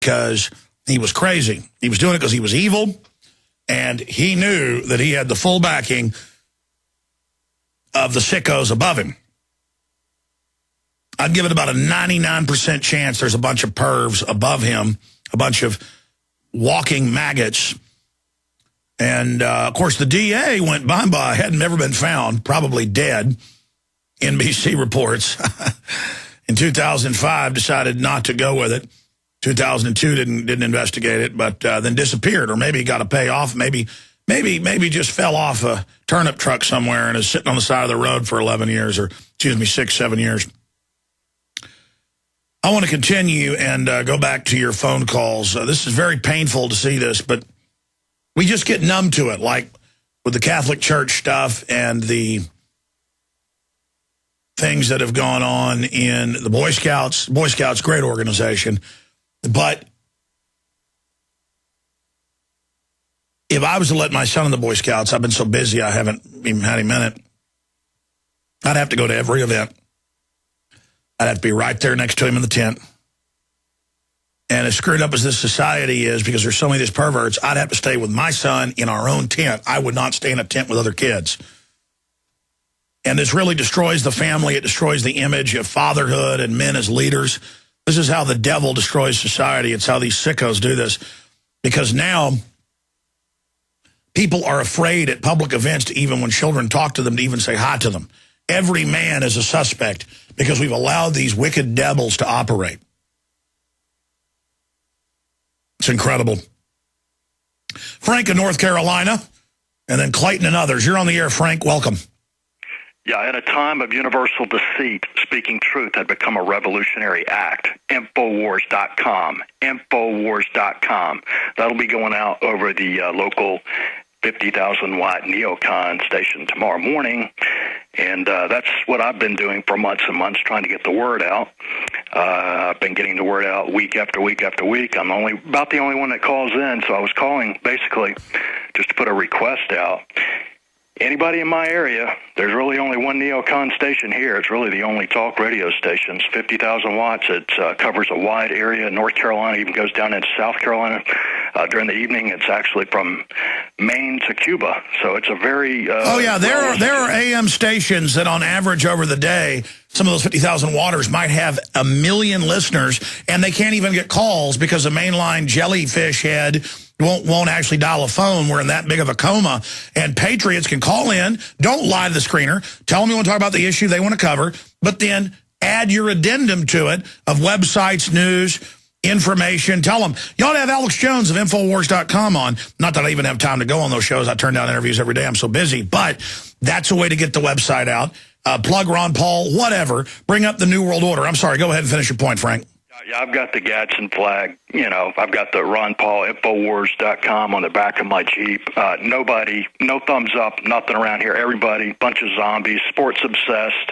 because he was crazy. He was doing it because he was evil, and he knew that he had the full backing of the sickos above him. I'd give it about a 99% chance there's a bunch of pervs above him, a bunch of walking maggots. And, of course, the DA went by, hadn't ever been found, probably dead, NBC reports. In 2005, decided not to go with it. 2002 didn't investigate it, but then disappeared, or maybe got a payoff. Maybe just fell off a turnip truck somewhere and is sitting on the side of the road for 11 years, or, 6, 7 years. I want to continue and go back to your phone calls. This is very painful to see this, but we just get numb to it, like with the Catholic Church stuff and the things that have gone on in the Boy Scouts. Boy Scouts, great organization. But if I was to let my son in the Boy Scouts, I've been so busy I haven't even had him in it, I'd have to go to every event. I'd have to be right there next to him in the tent. And as screwed up as this society is, because there's so many of these perverts, I'd have to stay with my son in our own tent. I would not stay in a tent with other kids. And this really destroys the family. It destroys the image of fatherhood and men as leaders. This is how the devil destroys society. It's how these sickos do this. Because now people are afraid at public events to even, when children talk to them, to even say hi to them. Every man is a suspect because we've allowed these wicked devils to operate. It's incredible. Frank in North Carolina, and then Clayton and others. You're on the air, Frank. Welcome. Yeah, at a time of universal deceit, speaking truth had become a revolutionary act. Infowars.com. Infowars.com. That'll be going out over the local 50,000-watt neocon station tomorrow morning. And that's what I've been doing for months and months, trying to get the word out. I've been getting the word out week after week after week. I'm about the only one that calls in, so I was calling basically just to put a request out. Anybody in my area, there's really only one neocon station here. It's really the only talk radio station. It's 50,000 watts. It covers a wide area. North Carolina even goes down into South Carolina. During the evening, it's actually from Maine to Cuba. So it's a very... oh, yeah, there are AM stations that on average over the day, some of those 50,000 watters might have 1 million listeners, and they can't even get calls because the mainline jellyfish head won't actually dial a phone. We're in that big of a coma. And patriots can call in, don't lie to the screener, tell them you want to talk about the issue they want to cover, but then add your addendum to it of websites, news, information. Tell them, you ought to have Alex Jones of Infowars.com on. Not that I even have time to go on those shows. I turn down interviews every day. I'm so busy. But that's a way to get the website out. Plug Ron Paul, whatever. Bring up the New World Order. I'm sorry. Go ahead and finish your point, Frank. Yeah, I've got the Gadsden flag. You know, I've got the Ron Paul Infowars.com on the back of my Jeep. Nobody, no thumbs up, nothing around here. Everybody, bunch of zombies, sports obsessed.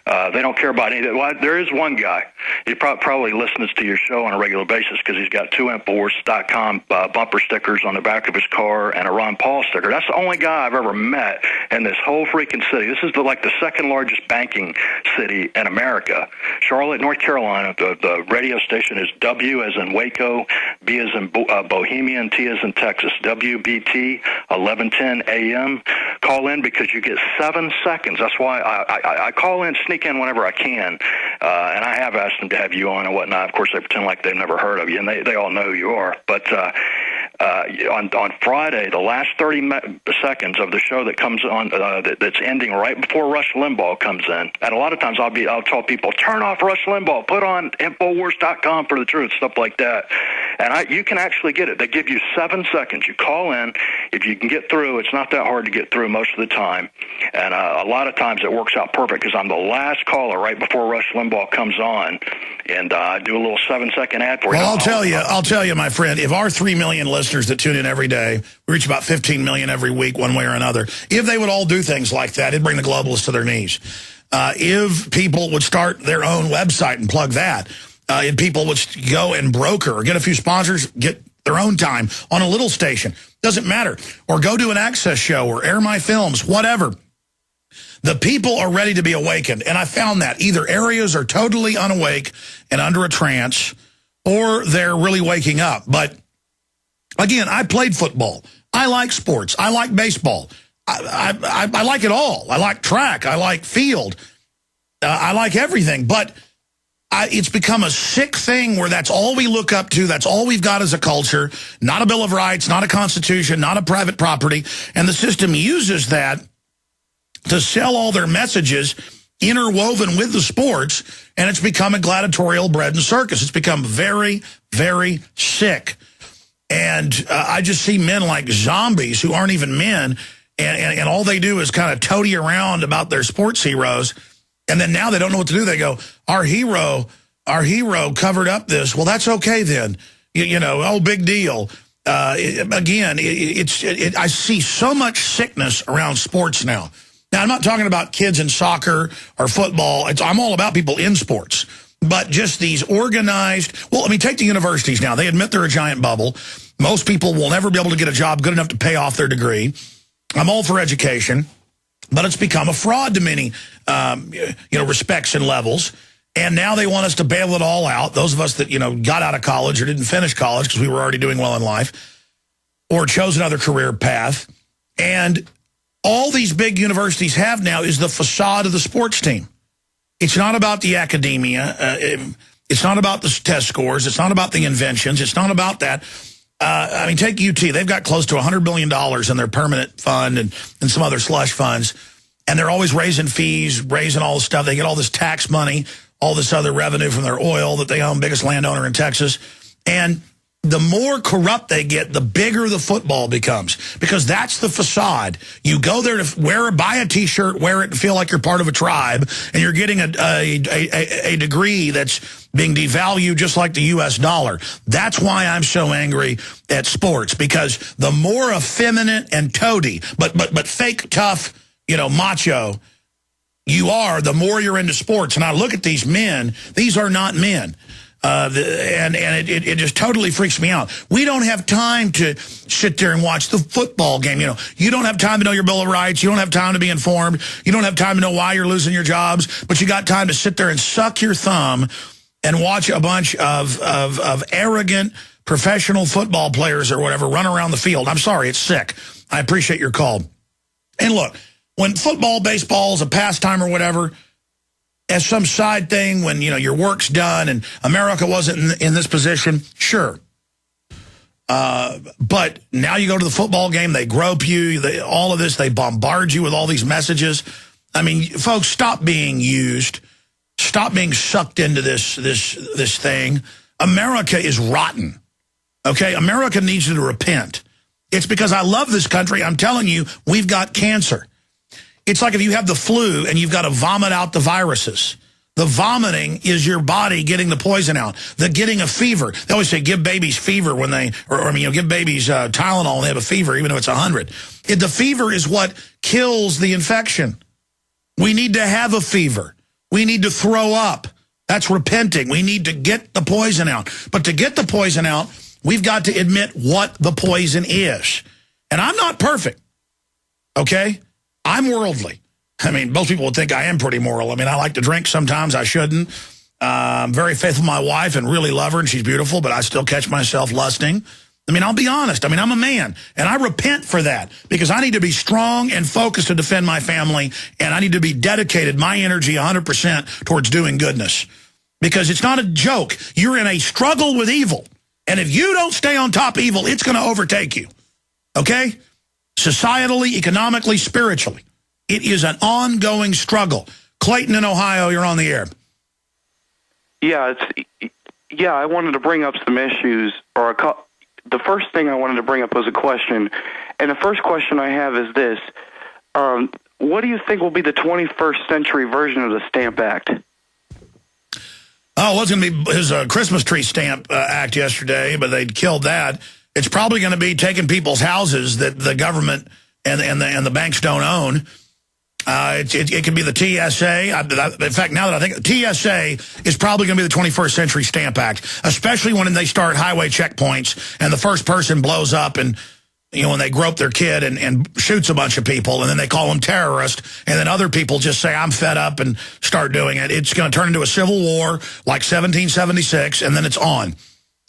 They don't care about anything. Well, there is one guy. He probably listens to your show on a regular basis because he's got 2 Infowars.com bumper stickers on the back of his car and a Ron Paul sticker. That's the only guy I've ever met in this whole freaking city. This is like the second largest banking city in America. Charlotte, North Carolina, the radio station is W as in Waco, B as in Bohemian, T as in Texas, WBT 1110 AM. Call in because you get 7 seconds. That's why I call in, sneak in whenever I can, and I have asked them to have you on and whatnot. Of course, they pretend like they've never heard of you, and they all know who you are. But on Friday, the last 30 seconds of the show that comes on, that's ending right before Rush Limbaugh comes in, and a lot of times I'll tell people, turn off Rush Limbaugh, put on Infowars.com for the truth, stuff like that. And you can actually get it. They give you 7 seconds. You call in. If you can get through, it's not that hard to get through most of the time. And a lot of times it works out perfect because I'm the last caller right before Rush Limbaugh comes on. And I do a little 7-second ad for you. Well, I'll tell you, my friend, if our 3 million listeners that tune in every day, we reach about 15 million every week one way or another, if they would all do things like that, it'd bring the globalists to their knees. If people would start their own website and plug that, if people would go and broker or get a few sponsors, get their own time on a little station, doesn't matter, or go to an access show or air my films, whatever. The people are ready to be awakened, and I found that either areas are totally unawake and under a trance, or they're really waking up. But again, I played football. I like sports. I like baseball. I like it all. I like track. I like field. I like everything. But it's become a sick thing where that's all we look up to. That's all we've got as a culture. Not a Bill of Rights, not a Constitution, not a private property. And the system uses that to sell all their messages interwoven with the sports, and it's become a gladiatorial bread and circus. It's become very, very sick. And I just see men like zombies who aren't even men, and all they do is kind of toady around about their sports heroes, and then now they don't know what to do. They go, our hero covered up this. Well, that's okay then. You know, oh, big deal. I see so much sickness around sports now. Now, I'm not talking about kids in soccer or football. I'm all about people in sports. But just these organized, well, I mean, take the universities now. They admit they're a giant bubble. Most people will never be able to get a job good enough to pay off their degree. I'm all for education, but it's become a fraud to many, respects and levels. And now they want us to bail it all out. Those of us that, got out of college or didn't finish college because we were already doing well in life or chose another career path. And all these big universities have now is the facade of the sports team. It's not about the academia. It's not about the test scores. It's not about the inventions. It's not about that. I mean, take UT. They've got close to $100 billion in their permanent fund and some other slush funds. And they're always raising fees, raising all this stuff. They get all this tax money, all this other revenue from their oil that they own, biggest landowner in Texas. And the more corrupt they get, the bigger the football becomes, because that's the facade. You go there to buy a T-shirt, wear it, and feel like you're part of a tribe, and you're getting a degree that's being devalued just like the U.S. dollar. That's why I'm so angry at sports, because the more effeminate and toady, but fake tough, macho you are, the more you're into sports. And I look at these men; these are not men. It just totally freaks me out. We don't have time to sit there and watch the football game. You don't have time to know your Bill of Rights. You don't have time to be informed. You don't have time to know why you're losing your jobs. But you got time to sit there and suck your thumb and watch a bunch of arrogant professional football players or whatever run around the field. I'm sorry, it's sick. I appreciate your call. And look, when football, baseball is a pastime or whatever, as some side thing, when your work's done and America wasn't in this position, sure. But now you go to the football game, they grope you, all of this, they bombard you with all these messages. I mean, folks, stop being used. Stop being sucked into this thing. America is rotten. Okay? America needs you to repent. It's because I love this country. I'm telling you, we've got cancer. It's like if you have the flu and you've got to vomit out the viruses. The vomiting is your body getting the poison out. The getting a fever. They always say give babies fever when give babies Tylenol when they have a fever, even though it's 100. The fever is what kills the infection. We need to have a fever. We need to throw up. That's repenting. We need to get the poison out. But to get the poison out, we've got to admit what the poison is. And I'm not perfect, okay? I'm worldly. I mean, most people would think I am pretty moral. I mean, I like to drink sometimes. I shouldn't. I'm very faithful to my wife and really love her, and she's beautiful, but I still catch myself lusting. I mean, I'll be honest. I mean, I'm a man, and I repent for that because I need to be strong and focused to defend my family, and I need to be dedicated, my energy 100% towards doing goodness, because it's not a joke. You're in a struggle with evil, and if you don't stay on top of evil, it's going to overtake you, okay? Societally, economically, spiritually. It is an ongoing struggle. Clayton in Ohio, you're on the air. Yeah, I wanted to bring up some issues, the first thing I wanted to bring up was a question, and the first question I have is this. What do you think will be the 21st century version of the Stamp Act? Oh, well, it's going to be his Christmas tree stamp act yesterday, but they'd killed that. It's probably going to be taking people's houses that the government and the banks don't own. It could be the TSA. In fact, now that I think, TSA is probably going to be the 21st Century Stamp Act, especially when they start highway checkpoints and the first person blows up and, when they grope their kid and shoots a bunch of people, and then they call them terrorists, and then other people just say, I'm fed up, and start doing it. It's going to turn into a civil war like 1776, and then it's on.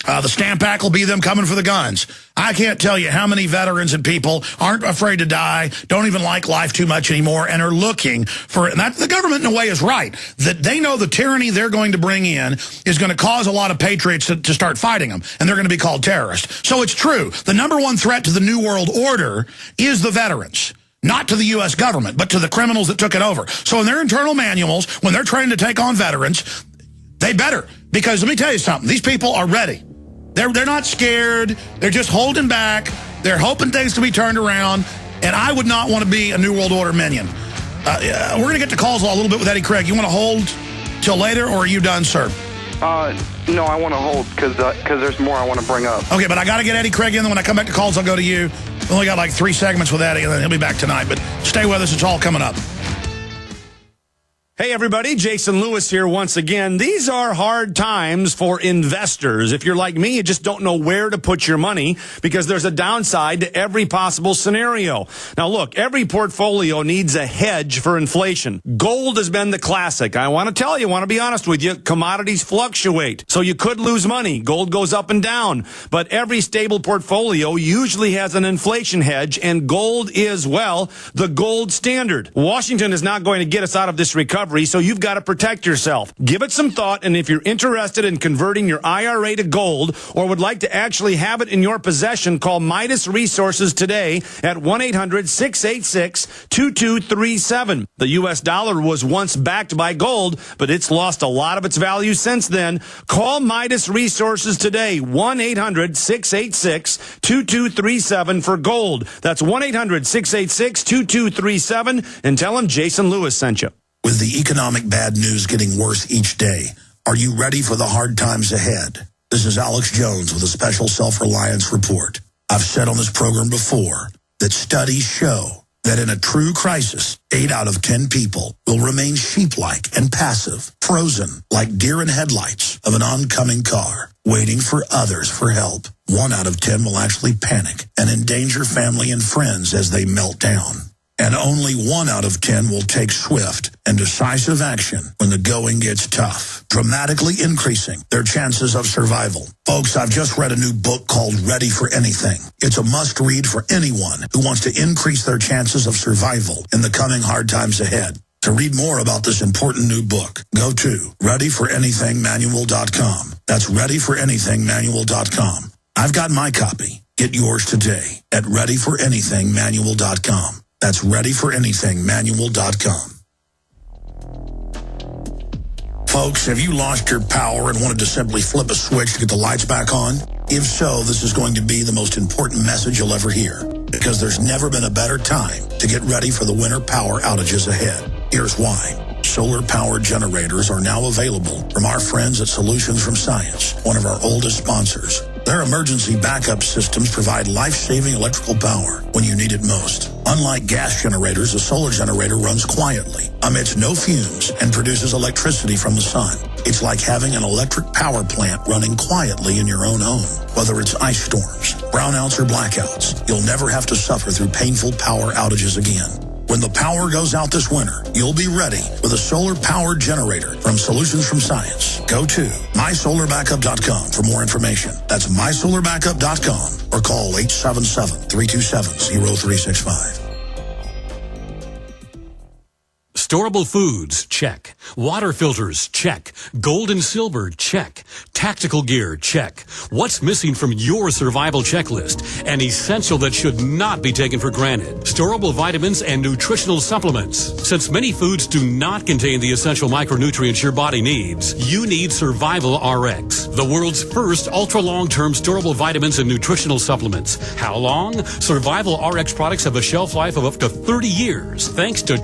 The Stamp Act will be them coming for the guns. I can't tell you how many veterans and people aren't afraid to die, don't even like life too much anymore, and are looking for it. And that, the government, in a way, is right. That they know the tyranny they're going to bring in is going to cause a lot of patriots to start fighting them, and they're going to be called terrorists. So it's true. The number one threat to the New World Order is the veterans. Not to the U.S. government, but to the criminals that took it over. So in their internal manuals, when they're trying to take on veterans, they better. Because let me tell you something. These people are ready. They're not scared. They're just holding back. They're hoping things to be turned around. And I would not want to be a New World Order minion. We're going to get to calls a little bit with Eddie Craig. You want to hold till later, or are you done, sir? No, I want to hold because there's more I want to bring up. Okay, but I got to get Eddie Craig in. Then when I come back to calls, I'll go to you. We only got like 3 segments with Eddie, and then he'll be back tonight. But stay with us. It's all coming up. Hey, everybody. Jason Lewis here once again. These are hard times for investors. If you're like me, you just don't know where to put your money because there's a downside to every possible scenario. Now, look, every portfolio needs a hedge for inflation. Gold has been the classic. I want to be honest with you, commodities fluctuate. So you could lose money. Gold goes up and down. But every stable portfolio usually has an inflation hedge, and gold is, well, the gold standard. Washington is not going to get us out of this recovery, so you've got to protect yourself. Give it some thought, and if you're interested in converting your IRA to gold or would like to actually have it in your possession, call Midas Resources today at 1-800-686-2237. The U.S. dollar was once backed by gold, but it's lost a lot of its value since then. Call Midas Resources today, 1-800-686-2237 for gold. That's 1-800-686-2237, and tell them Jason Lewis sent you. With the economic bad news getting worse each day, are you ready for the hard times ahead? This is Alex Jones with a special self-reliance report. I've said on this program before that studies show that in a true crisis, 8 out of 10 people will remain sheep-like and passive, frozen like deer in headlights of an oncoming car, waiting for others for help. 1 out of 10 will actually panic and endanger family and friends as they melt down. And only 1 out of 10 will take swift and decisive action when the going gets tough, dramatically increasing their chances of survival. Folks, I've just read a new book called Ready for Anything. It's a must-read for anyone who wants to increase their chances of survival in the coming hard times ahead. To read more about this important new book, go to readyforanythingmanual.com. That's readyforanythingmanual.com. I've got my copy. Get yours today at readyforanythingmanual.com. That's readyforanythingmanual.com. Folks, have you lost your power and wanted to simply flip a switch to get the lights back on? If so, this is going to be the most important message you'll ever hear, because there's never been a better time to get ready for the winter power outages ahead. Here's why. Solar-powered generators are now available from our friends at Solutions from Science, one of our oldest sponsors. Their emergency backup systems provide life-saving electrical power when you need it most. Unlike gas generators, a solar generator runs quietly, emits no fumes, and produces electricity from the sun. It's like having an electric power plant running quietly in your own home. Whether it's ice storms, brownouts, or blackouts, you'll never have to suffer through painful power outages again. When the power goes out this winter, you'll be ready with a solar-powered generator from Solutions from Science. Go to mysolarbackup.com for more information. That's mysolarbackup.com or call 877-327-0365. Storable foods, check. Water filters, check. Gold and silver, check. Tactical gear, check. What's missing from your survival checklist? An essential that should not be taken for granted. Storable vitamins and nutritional supplements. Since many foods do not contain the essential micronutrients your body needs, you need Survival RX, the world's first ultra-long-term storable vitamins and nutritional supplements. How long? Survival RX products have a shelf life of up to 30 years, thanks to